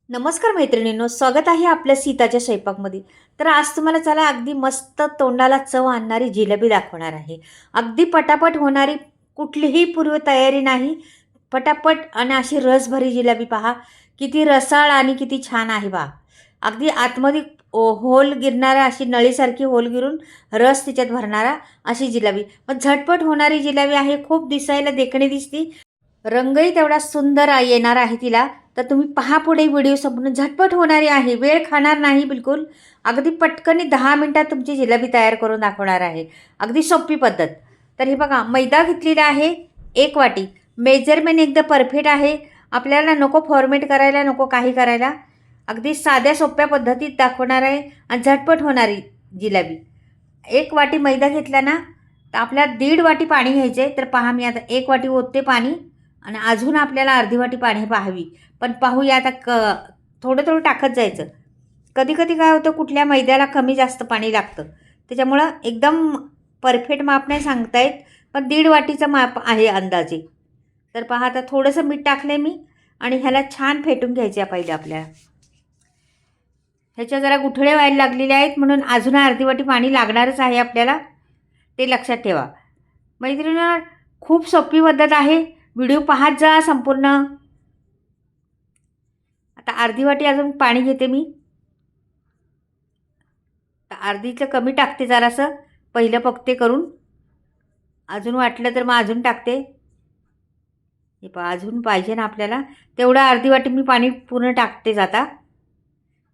नमस्कार मैत्रिणींनो, स्वागत आहे आपल्या सीताच्या स्वयंपाकमध्ये. तर आज तुम्हाला चला अगदी मस्त तोंडाला चव आणणारी जिलेबी दाखवणार आहे. अगदी पटापट होणारी, कुठलीही पूर्वतयारी नाही. पटापट आणि अशी रसभरी जिलेबी पहा. किती रसाळ आणि किती छान आहे पहा. अगदी आतमध्ये होल गिरणारा, अशी नळीसारखी होल गिरून रस तिच्यात भरणारा अशी जिलेबी. पण झटपट होणारी जिलेबी आहे. खूप दिसायला देखणी दिसती. रंगही तेवढा सुंदर येणार आहे तिला. तर तुम्ही पहा पुढे व्हिडिओ संपूर्ण. झटपट होणारी आहे, वेळ खाणार नाही बिलकुल. अगदी पटकन 10 मिनिटात तुमची जिलेबी तयार करून दाखवणार आहे. अगदी सोपी पद्धत. तर हे बघा, मैदा घेतलेला आहे 1 वाटी. मेजरमेंट एकदम परफेक्ट आहे. आपल्याला नको फॉर्मेट करायला, नको काही करायला. अगदी साध्या सोप्या पद्धतीत दाखवणार आहे आणि झटपट होणारी जिलेबी. 1 वाटी मैदा घेतला ना, तर आपल्याला 1.5 वाटी पाणी घ्यायचे आहे. तर पहा, मी आता 1 वाटी ओतते पाणी आणि अजून आपल्याला अर्धी वाटी पाणी पाहावी. पण पाहूया आता. थोडं थोडं टाकत जायचं. कधी कधी काय होतं, कुठल्या मैद्याला कमी जास्त पाणी लागतं. त्याच्यामुळं एकदम परफेक्ट माप नाही सांगता येत, पण 1.5 वाटीचं माप आहे अंदाजे. तर पहा, आता थोडंसं मीठ टाकलं मी आणि ह्याला छान फेटून घ्यायचे आहे पहिले आपल्याला. ह्याच्या जरा गुठळे व्हायला लागलेले आहेत, म्हणून अजून अर्धी वाटी पाणी लागणारच आहे आपल्याला. ते लक्षात ठेवा मैत्रिणींनो. खूप सोपी पद्धत आहे. व्हिडिओ पाहत जा संपूर्ण. आता अर्धी वाटी अजून पाणी घेते मी. तर अर्धीचं कमी टाकते जरासं, पहिलं पक्ते करून. अजून वाटलं तर मग अजून टाकते. हे पहा, अजून पाहिजे ना आपल्याला तेवढं अर्धी वाटी मी पाणी पूर्ण टाकते. आता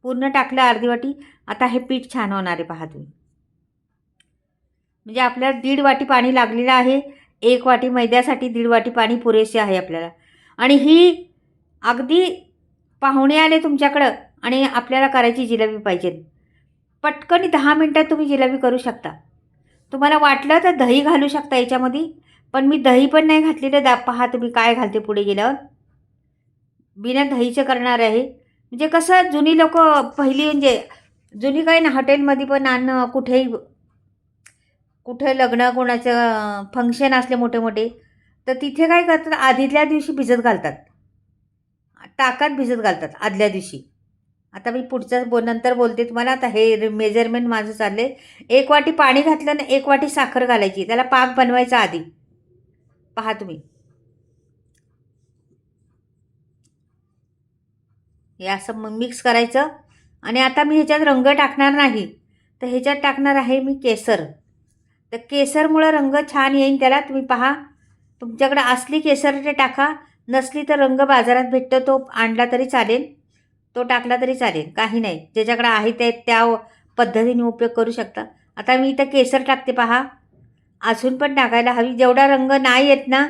पूर्ण टाकलं अर्धी वाटी. आता हे पीठ छान होणार आहे पहा तुम्ही. म्हणजे आपल्याला 1.5 वाटी पाणी लागलेलं आहे. 1 वाटी मैद्यासाठी 1.5 वाटी पाणी पुरेसे आहे आपल्याला. आणि ही अगदी पाहुणे आले तुमच्याकडं आणि आपल्याला करायची जिलेबी पाहिजे, पटकन 10 मिनटात तुम्ही जिलेबी करू शकता. तुम्हाला वाटलं तर दही घालू शकता याच्यामध्ये, पण मी दही पण नाही घातलेलं. पहा तुम्ही काय घालते पुढे गेल्यावर. बिना दहीचं करणार आहे. म्हणजे कसं, जुनी लोक पहिली, म्हणजे जुनी काही ना, हॉटेलमध्ये पण आणि कुठेही, कुठे लग्न कोणाचं फंक्शन असले मोठे मोठे, तर तिथे काय करतात, आधील्या दिवशी भिजत घालतात. ताकात भिजत घालतात आदल्या दिवशी. आता मी पुढचं नंतर बोलते तुम्हाला. आता हे मेजरमेंट माझं चाललं आहे. 1 वाटी पाणी घातलं ना, 1 वाटी साखर घालायची. त्याला पाक बनवायचा आधी. पहा तुम्ही, हे असं मिक्स करायचं. आणि आता मी ह्याच्यात रंग टाकणार नाही, तर ह्याच्यात टाकणार आहे मी केसर. तर केसरमुळं रंग छान येईल त्याला. तुम्ही पहा, तुमच्याकडे असली केसर ते टाका, नसली तर रंग बाजारात भेटतो, तो आणला तरी चालेल, तो टाकला तरी चालेल, काही नाही. ज्याच्याकडे आहे ते त्या पद्धतीने उपयोग करू शकता. आता मी इथं केसर टाकते पहा. अजून पण टाकायला हवी. जेवढा रंग नाही येत ना,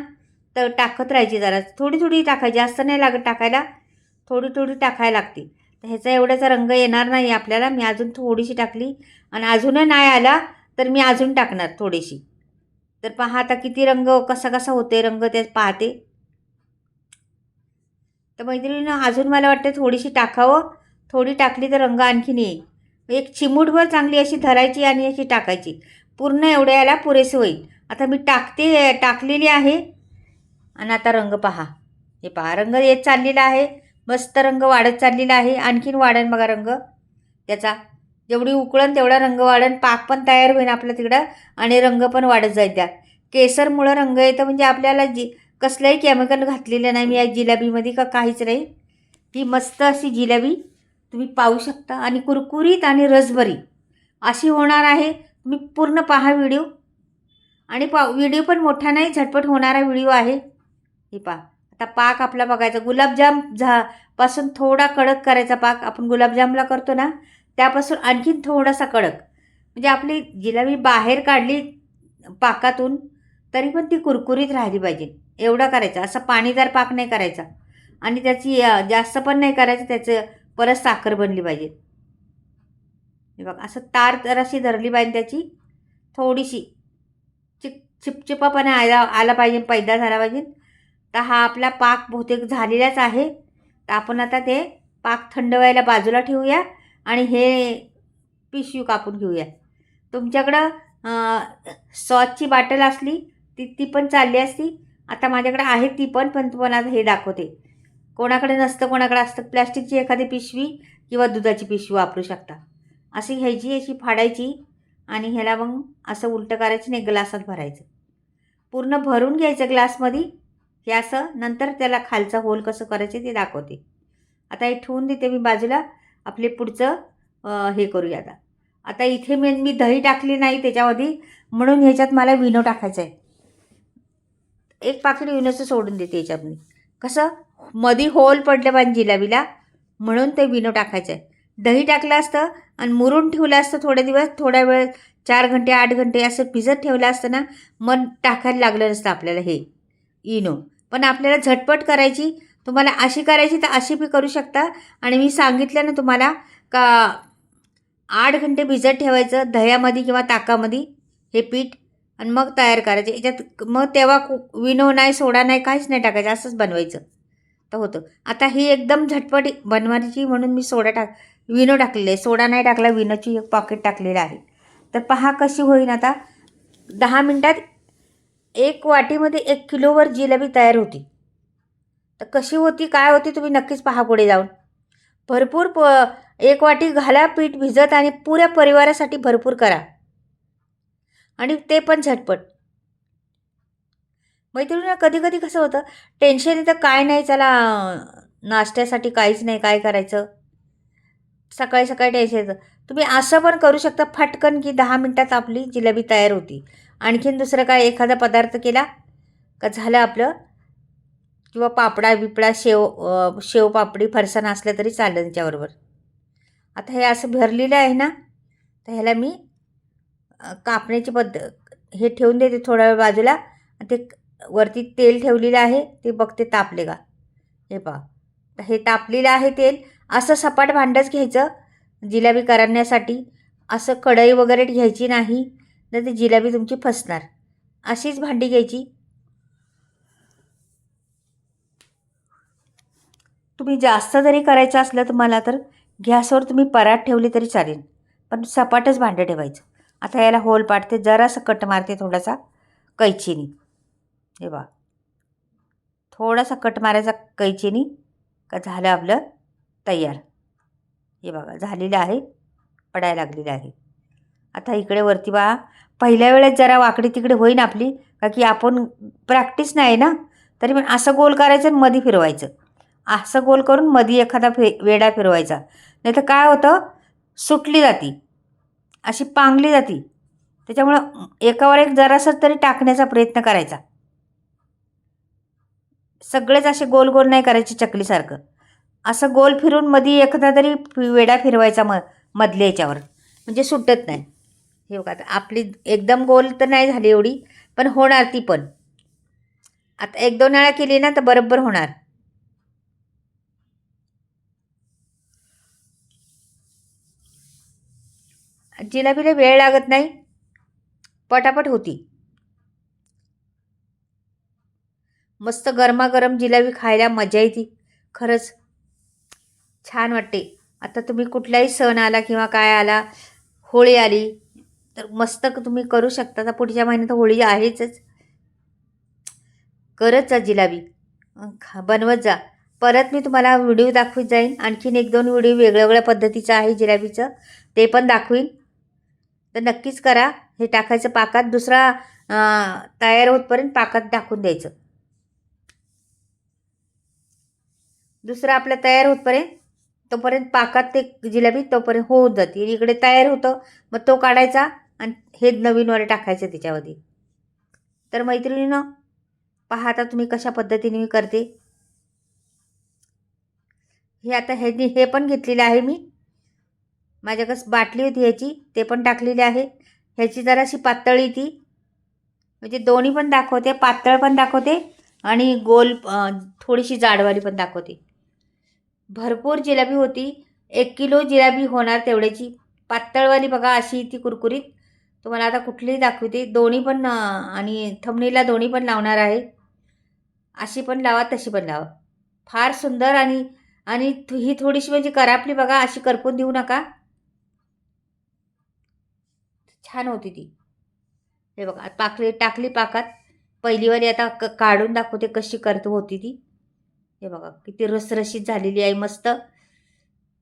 तर टाकत राहायची. जरा थोडी थोडी टाकायची, जास्त नाही लागत टाकायला, थोडी थोडी टाकायला लागते. तर ह्याचा एवढाचा रंग येणार नाही आपल्याला. मी अजून थोडीशी टाकली आणि अजूनही नाही आला तर मी अजून टाकणार थोडीशी. तर पहा आता किती रंग, कसा कसा होते रंग ते पाहते. तर मैत्रिणीनं अजून मला वाटतं थोडीशी टाकावं. थोडी टाकली तर रंग आणखीन येईल. एक चिमूटभर चांगली अशी धरायची आणि अशी टाकायची. पूर्ण एवढ्याला पुरेसे होईल. आता मी टाकलेली आहे. आणि आता रंग पहा. हे पहा, रंग येत चाललेला आहे. मस्त रंग वाढत चाललेला आहे. आणखीन वाढन बघा रंग त्याचा. जेवढी उकळण तेवढा रंग वाढन. पाक पण तयार होईल आपलं तिकडं आणि रंग पण वाढत जाईल त्यात. केसरमुळं रंग येतं, म्हणजे आपल्याला कसलंही केमिकल घातलेलं नाही मी या जिलेबीमध्ये, का काहीच नाही. ही मस्त अशी जिलेबी तुम्ही पाहू शकता. आणि कुरकुरीत आणि रसभरी अशी होणार आहे. तुम्ही पूर्ण पहा व्हिडिओ. आणि व्हिडिओ पण मोठा नाही, झटपट होणारा व्हिडिओ आहे. हे पहा, आता पाक आपला बघायचा. गुलाबजाम पासून थोडा कडक करायचा पाक. आपण गुलाबजामला करतो ना, त्यापासून आणखीन थोडासा कडक. म्हणजे आपली जिलेबी बाहेर काढली पाकातून तरी पण ती कुरकुरीत राहिली पाहिजे, एवढा करायचा. असा पाणीदार पाक नाही करायचा आणि त्याची जास्त पण नाही करायचं. त्याचं परत साखर बनली पाहिजे. हे बघा, असं तार जराशी धरली पाहिजे त्याची. थोडीशी चिपचिपापणा आला पाहिजे, पैदा झाला पाहिजे. तर हा आपला पाक बहुतेक झालेलाच आहे. तर आपण आता ते पाक थंड व्हायला बाजूला ठेवूया आणि हे पिशवी कापून घेऊया. तुमच्याकडं सॉसची बाटल असली ती पण चालली असती. आता माझ्याकडे आहे ती पण तुम्हाला आता हे दाखवते. कोणाकडे नसतं, कोणाकडे असतं, प्लॅस्टिकची एखादी पिशवी किंवा दुधाची पिशवी वापरू शकता. अशी घ्यायची, अशी फाडायची आणि ह्याला मग असं उलटं करायचं आणि ग्लासात भरायचं. पूर्ण भरून घ्यायचं ग्लासमध्ये. हे असं नंतर त्याला खालचा होल कसं करायचं ते दाखवते. आता हे ठेवून देते मी बाजूला. आपले पुढचं हे करूया आता. आता इथे मी दही टाकली नाही त्याच्यामध्ये, म्हणून ह्याच्यात मला विनो टाकायचं आहे. एक पाकिट विनोचं सोडून देते याच्यामध्ये. कसं मधी होल पडलं पाहिजे जिलेबीला, म्हणून ते विनो टाकायचं आहे. दही टाकलं असतं आणि मुरून ठेवलं असतं थोडे दिवस, थोड्या वेळ 4 घंटे 8 घंटे असं भिजत ठेवलं असतं ना, मग टाकायला लागलं नसतं आपल्याला हे इनो. पण आपल्याला झटपट करायची, तुम्हाला अशी करायची तर अशी बी करू शकता. आणि मी सांगितलं ना तुम्हाला का 8 घंटे भिजत ठेवायचं दह्यामध्ये किंवा ताकामध्ये हे पीठ आणि मग तयार करायचे. याच्यात मग तेव्हा विनो नाही, सोडा नाही, काहीच नाही टाकायचं, असंच बनवायचं तर होतं. आता ही एकदम झटपट बनवायची म्हणून मी विनो टाकलेलं आहे. सोडा नाही टाकला, विनोची एक पॉकेट टाकलेलं आहे. तर पहा कशी होईल आता. 10 मिनटात 1 वाटीमध्ये 1 किलोवर जिलेबी तयार होती. तर कशी होती, काय होती, तुम्ही नक्कीच पहा पुढे जाऊन. भरपूर 1 वाटी घाला पीठ भिजत आणि पुऱ्या परिवारासाठी भरपूर करा आणि ते पण झटपट. मैत्रिणींना कधी कधी कसं होतं, टेन्शन येतं, काय नाही चला नाश्त्यासाठी काहीच नाही, काय करायचं, सकाळी सकाळी टेन्शन येतं. तुम्ही असं पण करू शकता फटकन की 10 मिनटात आपली जिलेबी तयार होती. आणखीन दुसरं काय एखादा पदार्थ केला का झालं आपलं. किंवा पापडा बिपडा शेव पापडी फरसाण असलं तरी चालेल त्याच्याबरोबर. आता हे असं भरलेलं आहे ना, तर ह्याला मी कापण्याची हे ठेवून देते थोडा वेळ बाजूला. ते वरती तेल ठेवलेलं आहे, ते बघते तापले का. हे पहा, हे तापलेलं आहे तेल. असं सपाट भांडंच घ्यायचं जिलेबी करण्यासाठी. असं कढई वगैरे घ्यायची नाही, तर ती जिलेबी तुमची फसणार. अशीच भांडी घ्यायची. तुम्ही जास्त जरी करायचं असलं तुम्हाला तर गॅसवर तुम्ही परात ठेवली तरी चालेल, पण सपाटच भांडं ठेवायचं. आता याला होल पाडते, जरासं कट मारते थोडासा कैचीनी. हे बघा, थोडासा कट मारायचा कैचीनी का झालं आपलं तयार. हे बघा झालेलं आहे, पडायला लागलेलं आहे. आता इकडे वरती बघा, पहिल्या वेळेस जरा वाकडी तिकडे होईन आपली, का की आपण प्रॅक्टिस नाही ना, तरी पण असं गोल करायचं आणि मध्ये फिरवायचं. असं गोल करून मध्ये एखादा वेडा फिरवायचा, नाही तर काय होतं, सुटली जाती, अशी पांगली जाती. त्याच्यामुळं एकावर एक जरासं तरी टाकण्याचा प्रयत्न करायचा. सगळेच असे गोल गोल नाही करायचे चकलीसारखं. असं गोल फिरून मध्ये एखादा तरी वेडा फिरवायचा मधल्या याच्यावर, म्हणजे सुटत नाही. हे बघा, आता आपली एकदम गोल तर नाही झाली एवढी, पण होणार ती पण. आता 1-2 वेळा केली ना तर बरोबर होणार. जिलेबीला वेळ लागत नाही, पटापट होती. मस्त गरमागरम जिलेबी खायला मजा येते, खरंच छान वाटते. आता तुम्ही कुठलाही सण आला किंवा काय आला, होळी आली तर मस्त तुम्ही करू शकता. तर पुढच्या महिन्यात होळी आहेच, करत जा जिलेबी, बनवत जा. परत मी तुम्हाला व्हिडिओ दाखवत जाईन. आणखीन 1-2 व्हिडिओ वेगळ्या वेगळ्या पद्धतीचं आहे जिलेबीचं, ते पण दाखवीन. तर नक्कीच करा. हे टाकायचं पाकात, दुसरा तयार होतपर्यंत पाकात टाकून द्यायचं. दुसरं आपलं तयार होतपर्यंत, तोपर्यंत पाकात ते जिलेबी तोपर्यंत होऊन जाते. इकडे तयार होतं, मग तो काढायचा आणि हे नवीनवाले टाकायचं त्याच्यामध्ये. तर मैत्रिणीनं पहा आता तुम्ही कशा पद्धतीने मी करते. हे आता हे पण घेतलेलं आहे मी. माझ्याकडे बाटली होती ह्याची, ते पण टाकलेली आहे. ह्याची जराशी पातळी ती, म्हणजे दोन्ही पण दाखवते, पातळ पण दाखवते आणि गोल थोडीशी जाडवाली पण दाखवते. भरपूर जिलेबी होती. 1 किलो जिलेबी होणार तेवढ्याची. पातळवाली बघा अशी ती कुरकुरीत. तुम्हाला आता कुठलीही दाखवते, दोन्ही पण आणि थंबनेलला दोन्ही पण लावणार आहे. अशी पण लावा, तशी पण लावा, फार सुंदर. आणि आणि ही थोडीशी म्हणजे करापली बघा, अशी करपून देऊ नका, छान होती ती. हे बघा टाकली पाकात पहिलीवाली. आता काढून दाखवते कशी करतो होती ती. हे बघा किती रसरशीत झालेली आहे, मस्त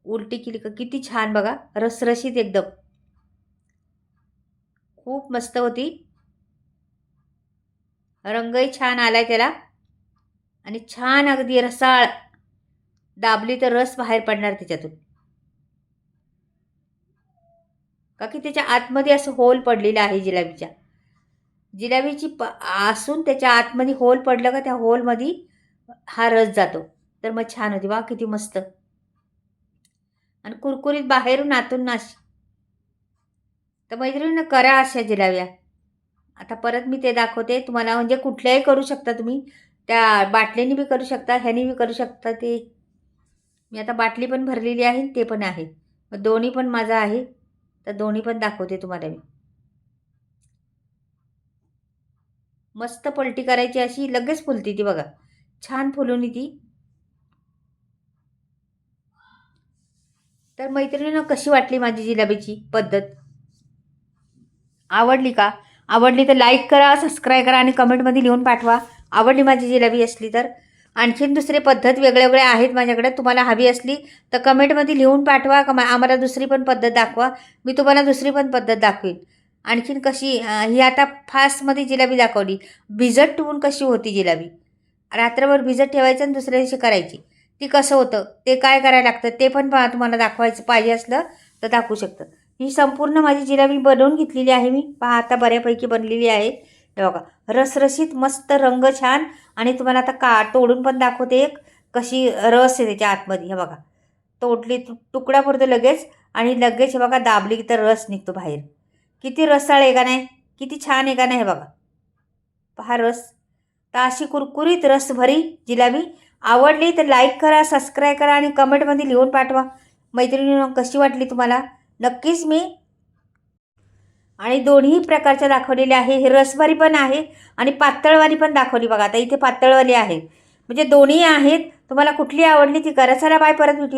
उलटी केली का किती छान बघा, रसरशीत एकदम, खूप मस्त होती. रंगही छान आलाय त्याला आणि छान अगदी रसाळ, दाबली तर रस बाहेर पडणार त्याच्यातून, का की त्याच्या आतमध्ये असं होल पडलेलं आहे जिलेबीच्या. जिलेबीची असून त्याच्या आतमध्ये होल पडलं का त्या होलमध्ये हा रस जातो, तर मग छान होती वा किती मस्त आणि कुरकुरीत बाहेरून आतून नाश. तर मैत्रिणींनो करा अशा जिलेब्या. आता परत मी ते दाखवते तुम्हाला, म्हणजे कुठल्याही करू शकता तुम्ही, त्या बाटलीने बी करू शकता, ह्यानी बी करू शकता. ते मी आता बाटली पण भरलेली आहे, ते पण आहे, मग दोन्ही पण माझं आहे, तर दोन्ही पण दाखवते तुम्हाला मी. मस्त पलटी करायची अशी, लगेच फुलती ती बघा, छान फुलून ती. तर मैत्रिणींनो कशी वाटली माझी जिलेबीची पद्धत, आवडली का? आवडली तर लाईक करा, सबस्क्राईब करा आणि कमेंटमध्ये लिहून पाठवा आवडली माझी जिलेबी असली तर. आणखीन दुसरी पद्धत वेगळ्या वेगळ्या आहेत माझ्याकडे, तुम्हाला हवी असली तर कमेंटमध्ये लिहून पाठवा, आम्हाला दुसरी पण पद्धत दाखवा, मी तुम्हाला दुसरी पण पद्धत दाखवीन. आणखीन कशी ही आता फास्टमध्ये जिलेबी दाखवली, भिजत ठेवून कशी होती जिलेबी, रात्रभर भिजत ठेवायचं आणि दुसऱ्या दिवशी करायची, ती कसं होतं ते काय करायला लागतं ते पण तुम्हाला दाखवायचं पाहिजे असलं तर दाखवू शकतं. ही संपूर्ण माझी जिलेबी बनवून घेतलेली आहे मी, पहा आता बऱ्यापैकी बनलेली आहे. हे बघा रसरशीत मस्त रंग छान, आणि तुम्हाला आता तोडून पण दाखवते एक, कशी रस आहे त्याच्या आतमध्ये. हे बघा तोडली तुकडा पडतो लगेच, आणि लगेच हे बघा दाबली तर रस निघतो बाहेर, किती रसाळ आहे का नाही, किती छान आहे का नाही. हे बघा पहा रस, तर अशी कुरकुरीत रसभरी जिलेबी. आवडली तर लाईक करा, सबस्क्राईब करा आणि कमेंटमध्ये लिहून पाठवा मैत्रिणींनो कशी वाटली तुम्हाला. नक्कीच मी आणि दोन्ही प्रकारच्या दाखवलेल्या आहे, हे रसभरी पण आहे आणि पातळवाली पण दाखवली बघा, आता इथे पातळवाली आहे, म्हणजे दोन्ही आहेत. तुम्हाला कुठली आवडली ती करा. चला बाय, परत भेटू.